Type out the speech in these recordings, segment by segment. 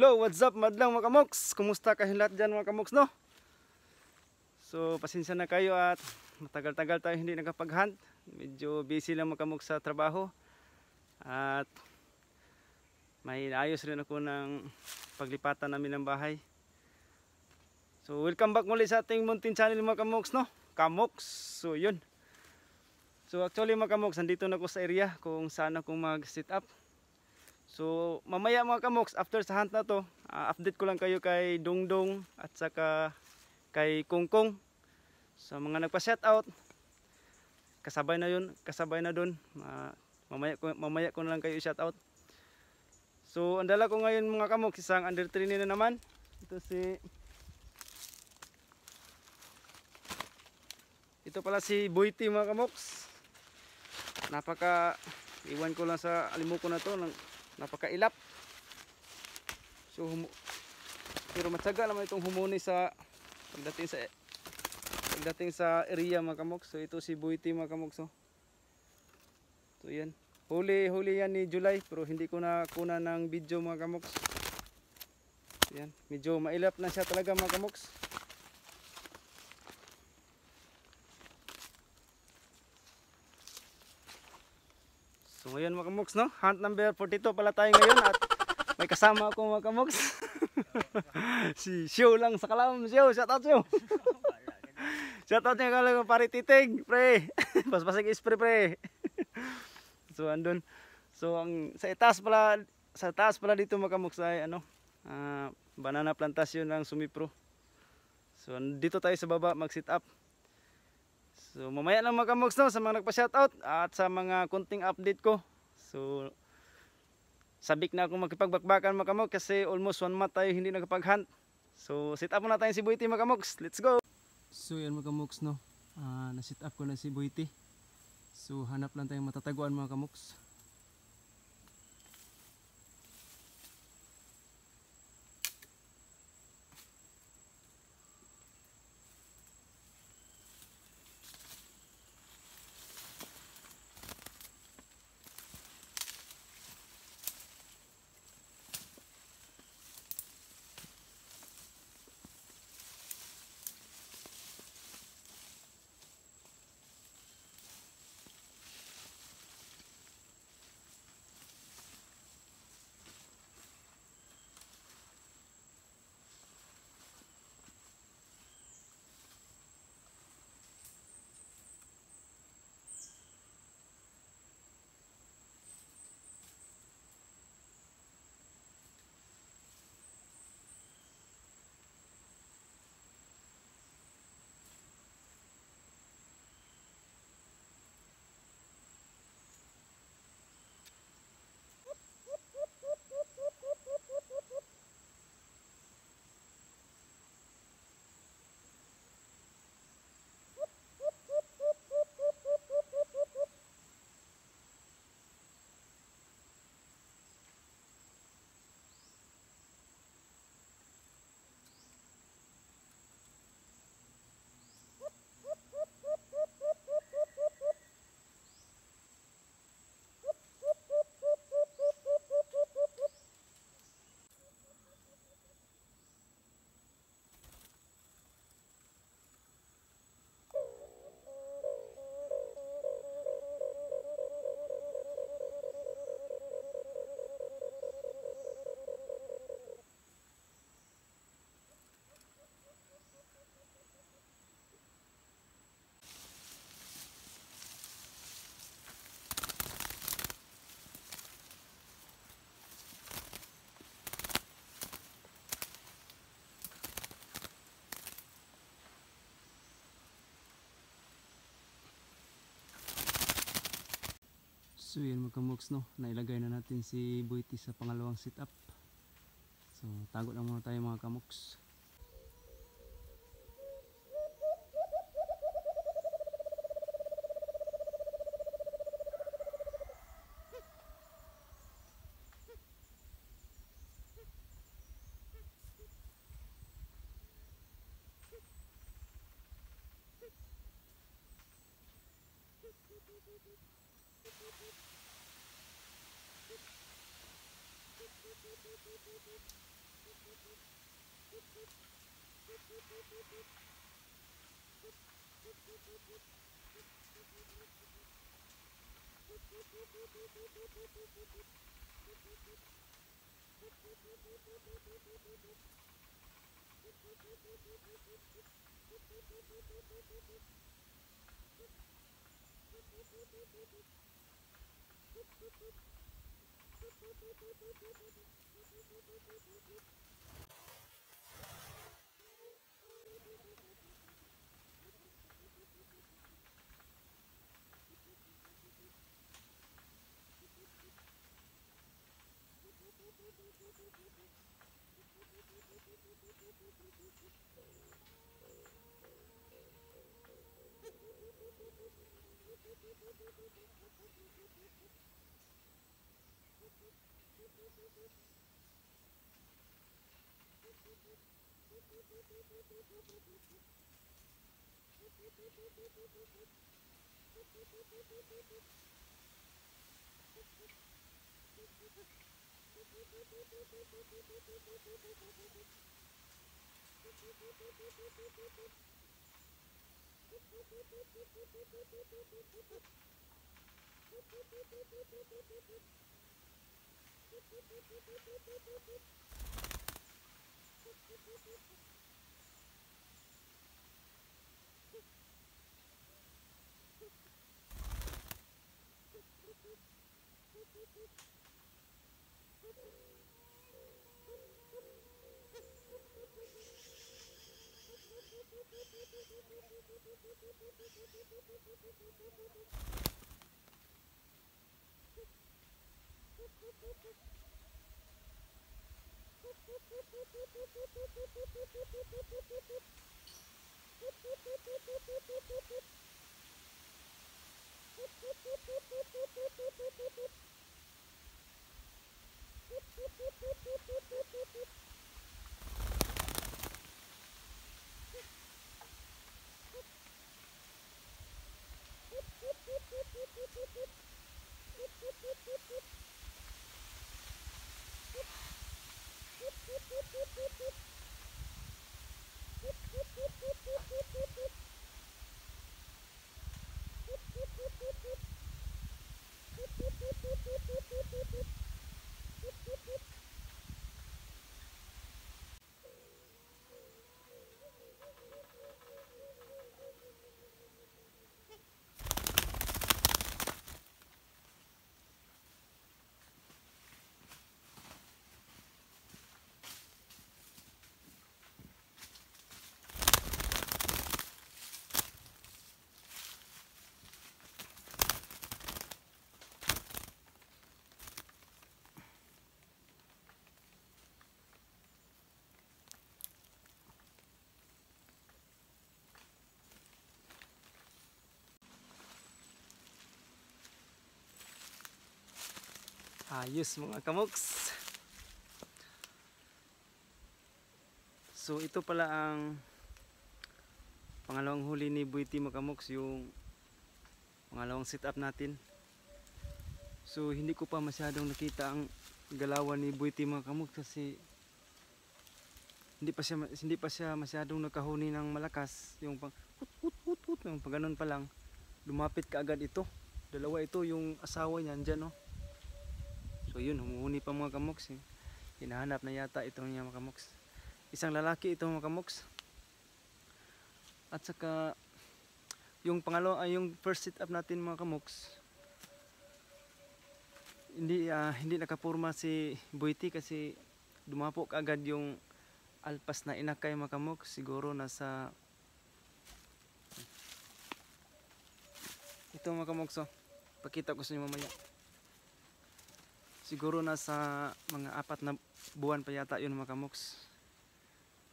Hello, what's up madlang mga kamoks? Kumusta kayong lahat dyan mga kamoks, no? So, pasensya na kayo at matagal-tagal tayo hindi nakapag-hunt. Medyo busy lang mga kamoks sa trabaho. At may naayos rin ako ng paglipatan namin ng bahay. So, welcome back muli sa ating Mountain Channel mga kamoks, no? Kamoks, so yun. So, actually mga kamoks, nandito na ako sa area kung saan ako mag-sit up. So mamaya mga kamoks, after sa hunt na to, update ko lang kayo kay Dongdong at saka kay Kongkong. Sa mga nagpa-shoutout, kasabay na yun, kasabay na dun. Mamaya ko na lang kayo shoutout. So ang dala ko ngayon mga kamoks, isang under training na naman. Ito pala si Boyty mga kamoks. Iwan ko lang sa alimuko na to. Napakailap. So pero matyaga naman itong humuni sa pagdating sa area mga kamoks. So ito si Boyty mga kamoks. So yan. Huli yan ni July pero hindi ko na kuna ng video mga kamoks. Yan, medyo mailap na siya talaga mga kamoks. So ngayon mga kamoks, no? Hunt number 42 pala tayo ngayon at may kasama ako mga kamoks. Si Sio lang sa Kalam. Sio, shout out Sio. Shout out niya kalang pare titig, pre. Paspasig ispre pre. So andun. So sa taas pala dito mga kamoks ay banana plantation ng Sumipro. So dito tayo sa baba mag-sit up. So mamaya lang mga kamoks, no, sa mga nagpa-shoutout at sa mga kunting update ko. So sabik na ako magkipagbakbakan mga kamoks kasi almost 1 month tayo hindi nakapag-hunt. So sit up muna tayo si Boyty mga kamoks. Let's go! So yan mga kamoks, no, na-sit up ko na si Boyty. So hanap lang tayong matataguan mga kamoks. So yan mga kamoks, no, nailagay na natin si Boyty sa pangalawang sit up. So tago lang muna tayo mga kamoks. Ayos mga kamoks. So ito pala ang pangalawang huli ni Buiti mga kamoks, yung pangalawang sit up natin. So hindi ko pa masyadong nakita ang galawan ni Buiti mga kamoks kasi hindi pa siya masyadong nakahuni ng malakas. Yung pang hut, yung pag ganun pa lang lumapit kaagad ito. Dalawa ito, yung asawa niyan dyan, no? So yun, humuhuni pa mga kamoks eh. Hinahanap na yata itong mga kamoks. Isang lalaki itong mga kamoks. At saka yung pangalawa ay yung first sit up natin mga kamoks. Hindi nakapurma si Buiti kasi dumapo kaagad yung alpas na inakay mga kamoks. Siguro nasa ito mga kamoks, oh. Pakita ko sa inyo mamaya. Siguro nasa mga 4 na buwan pa yata yun mga kamoks.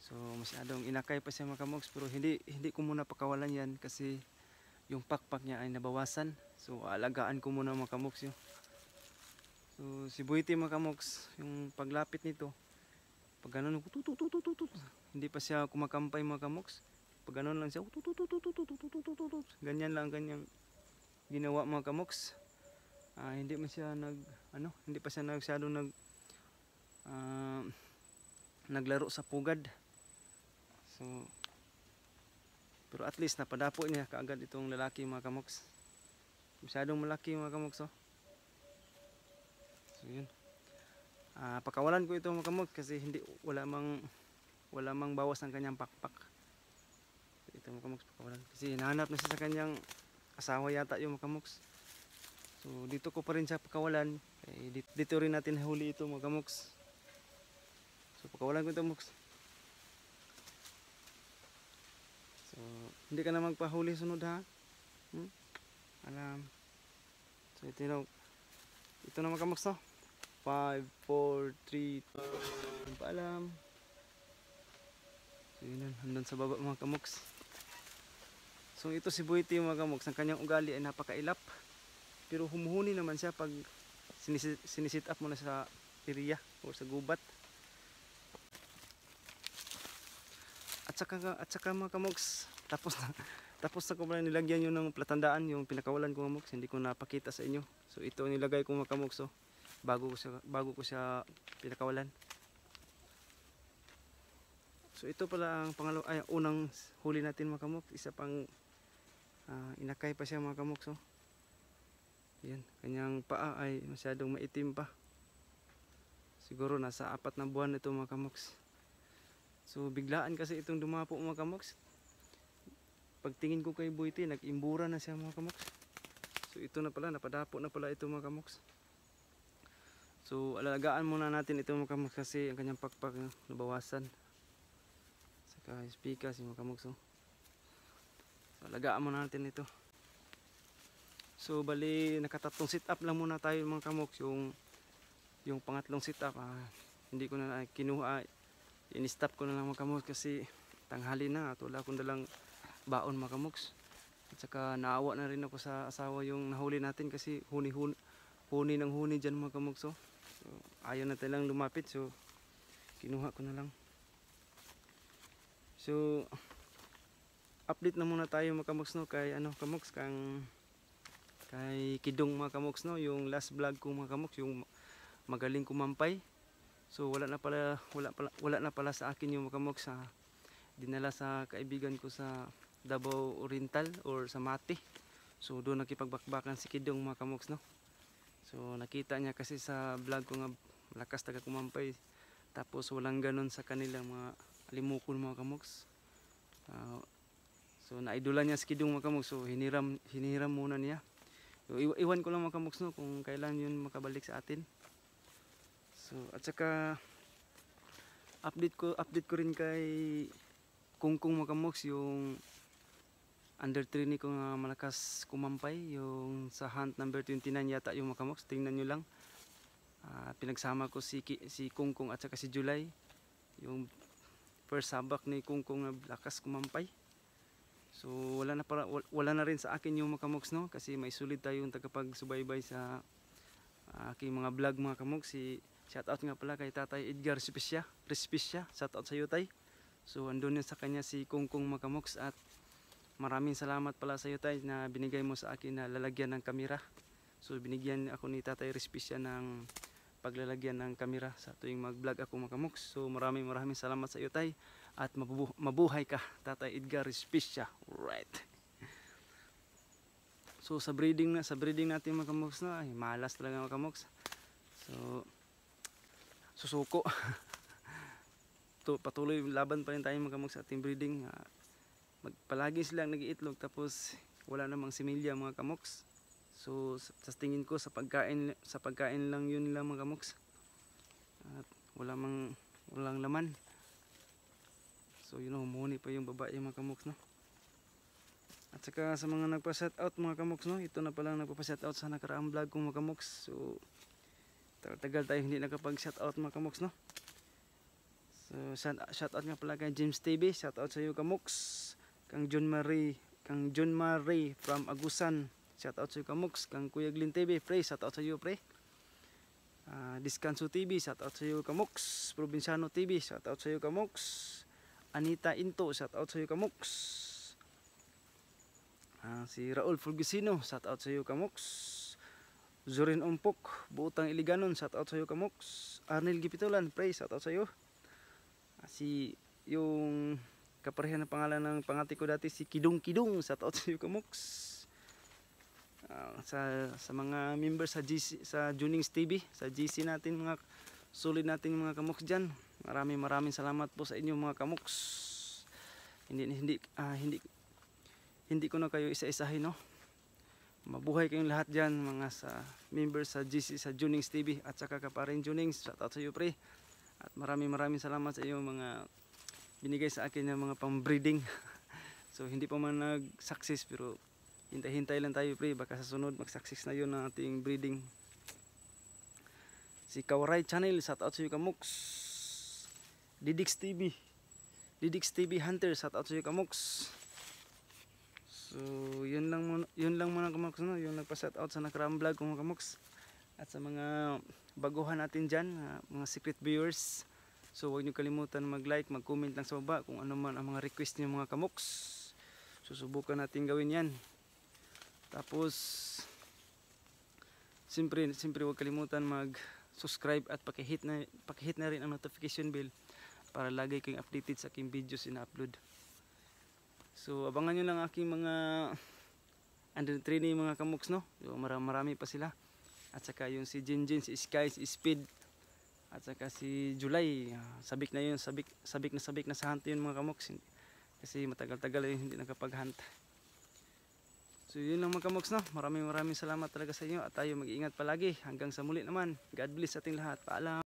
So masyadong inakay pa siya mga kamoks, pero hindi ko muna pakawalan yan kasi yung pakpak niya ay nabawasan. So alagaan ko muna mga kamoks yun. So si Buiti mga kamoks, yung paglapit nito, pag ganun hindi pa siya kumakampay mga kamoks. Pag ganun lang siya, ganyan lang ganyang ginawa mga kamoks. Hindi pa siya naglaro sa pugad. So pero at least napadapo niya kaagad itong lalaki mga kamoks. Masyadong malaki mga kamoks. Oh. So yun. Pakawalan ko ito mga kamoks kasi wala mang bawas ang kanyang pakpak. So, ito mga kamoks pakawalan. Kasi hinahanap na siya sa kanyang asawa yata yung mga kamoks. So dito ko pa rin siya pakawalan. Dito rin natin huli ito mga kamoks. So pakawalan ko ito mga kamoks. So, hindi ka na magpahuli sunod ha. Alam. So, ito na mga kamoks no. 5, 4, 3, 2, paalam. So, yun hanggang sa baba mga kamoks. So, ito si Buiti mga kamoks. Ang kanyang ugali ay napakailap. Pero humuhuni naman siya pag sinisit up mo na sa area o sa gubat. At saka mga kamoks, tapos na ko pala nilagyan yun ng platandaan, yung pinakawalan ko mga kamoks, hindi ko napakita sa inyo. So ito nilagay ko mga kamoks, so, bago ko siya pinakawalan. So ito pala ang unang huli natin mga kamoks, isa pang inakay pa siya mga kamoks. So. Yan, kanyang paa ay masyadong maitim pa. Siguro nasa 4 na buwan ito mga kamoks. So biglaan kasi itong dumapo mga kamoks. Pagtingin ko kay Buiti, nag-imbura na siya mga kamoks. So ito na pala, napadapo na pala ito mga kamoks. So alagaan muna natin ito mga kamoks kasi ang kanyang pakpak nabawasan. Saka spika si mga kamoks. So alagaan muna natin ito. So bali nakatatlong sit up lang muna tayo mga kamoks. Yung pangatlong sit up hindi ko na kinuha. In-stop ko na lang mga kamoks kasi tanghali na at wala akong dalang baon mga kamoks. At saka naawa na rin ako sa asawa yung nahuli natin kasi huni ng huni dyan mga kamoks. So ayaw na tayo lang lumapit, so kinuha ko na lang. So update na muna tayo mga kamoks no, kay kamoks kay Kidong mga kamoks no, yung last vlog ko mga kamoks, yung magaling kumampay. So wala na pala sa akin yung mga kamoks, dinala sa kaibigan ko sa Davao Oriental or sa Mati. So doon nakipagbakbakan si Kidong mga kamoks no. So nakita niya kasi sa vlog ko nga malakas taga kumampay. Tapos walang ganon sa kanilang mga alimukon mga kamoks. So naidola niya si Kidong mga kamoks. So hiniram muna niya. So, iwan ko lang mga kamoks no kung kailan yun makabalik sa atin. So at saka update ko rin kay Kungkung mga kamoks, yung under trainee ko nga malakas kumampay, yung sa hunt number 29 yata yung mga kamoks. Tingnan nyo lang. Pinagsama ko si Kungkung at saka si July. Yung first sabak ni Kungkung na lakas kumampay. So wala na rin sa akin yung mga kamoks no, kasi may sulit tayong tagapagsubaybay sa aking mga vlog mga kamoks. Shout out nga pala kay Tatay Edgar Respicia. Shout out sa iyo tay. So andun yun sa kanya si Kungkung mga kamoks, at maraming salamat pala sa iyo tay na binigay mo sa akin na lalagyan ng kamera. So binigyan ako ni Tatay Respicia ng paglalagyan ng kamera sa tuwing mag-vlog ako mga kamoks. So maraming salamat sa iyo tay, at mabuhay ka Tatay Edgar Respicia. Right. So sa breeding natin mga kamoks na, ay malas talaga mga kamoks. So susuko. Patuloy laban pa rin tayo mga kamoks sa ating breeding. Palagi silang nag-iitlog tapos wala namang similya mga kamoks. So sa tingin ko sa pagkain lang yun nila mga kamoks. At walang laman. So yun, humuhuni pa yung babae mga kamoks no. At saka sa mga nagpa-shoutout mga kamoks no, ito na pala nagpa-shoutout sa nakaraang vlog kong mga kamoks. So tagal tayo hindi nakapag-shoutout mga kamoks no. So shoutout nga pala kay James TV, shoutout sa iyo kamoks. Kang John Marie from Agusan, shoutout sa iyo kamoks. Kang Kuya Glyn TV, pre, shoutout sa iyo pre. Diskanso TV, shoutout sa iyo kamoks. Provinciano TV, shoutout sa iyo kamoks. Anita Into, shoutout sa iyo kamoks. Si Raul Fulgusino, shoutout sa iyo kamoks. Zorin Ompok, Buutang Iliganon, shoutout sa iyo kamoks. Arnel Gipitulan, pre, shoutout sa iyo. Si yung kaparehan ng pangalan ng pangati ko dati, si Kidong Kidong. Shout out sa iyo Kamoks. Sa mga members sa GC, sa Junings TV, sa GC natin, mga solid natin mga Kamoks diyan. Maraming salamat po sa inyo mga Kamoks. Hindi ko na kayo isa-isahin, no. Mabuhay kayong lahat diyan, mga sa members sa GC, sa Junings TV at saka kaparing Junings. Shout out sa iyo pre. At maraming salamat sa iyo mga binigay sa akin ng mga pang-breeding. So hindi pa man nag-success pero hintay-hintay lang tayo pre, baka sa sunod mag-success na yun ang ating breeding. Si Kawaray Channel, shout out sa iyo Kamoks. Didix TV Hunter, shout out sa iyo Kamoks. So yun lang muna Kamoks, no? Yung nagpa-shout out sa nakaraang vlog ko mga Kamoks. At sa mga baguhan natin dyan, mga secret viewers, so huwag nyo kalimutan mag-like, mag-comment lang sa baba kung ano man ang mga request niyo mga Kamoks. Susubukan natin gawin yan. Tapos siyempre huwag kalimutan mag-subscribe at pakihit na rin ang notification bell para lagi kayong updated sa aking videos ina-upload. So abangan nyo lang aking mga under training mga Kamoks, no? So, marami pa sila. At saka yung si Jinjin, si Sky, si Speed, at saka si July, sabik na sa hunt yun mga Kamoks. Kasi matagal-tagal yun hindi nakapag-hunt. So yun lang mga Kamoks, no? Maraming salamat talaga sa inyo at tayo mag-iingat palagi. Hanggang sa muli naman. God bless sa ating lahat. Paalam.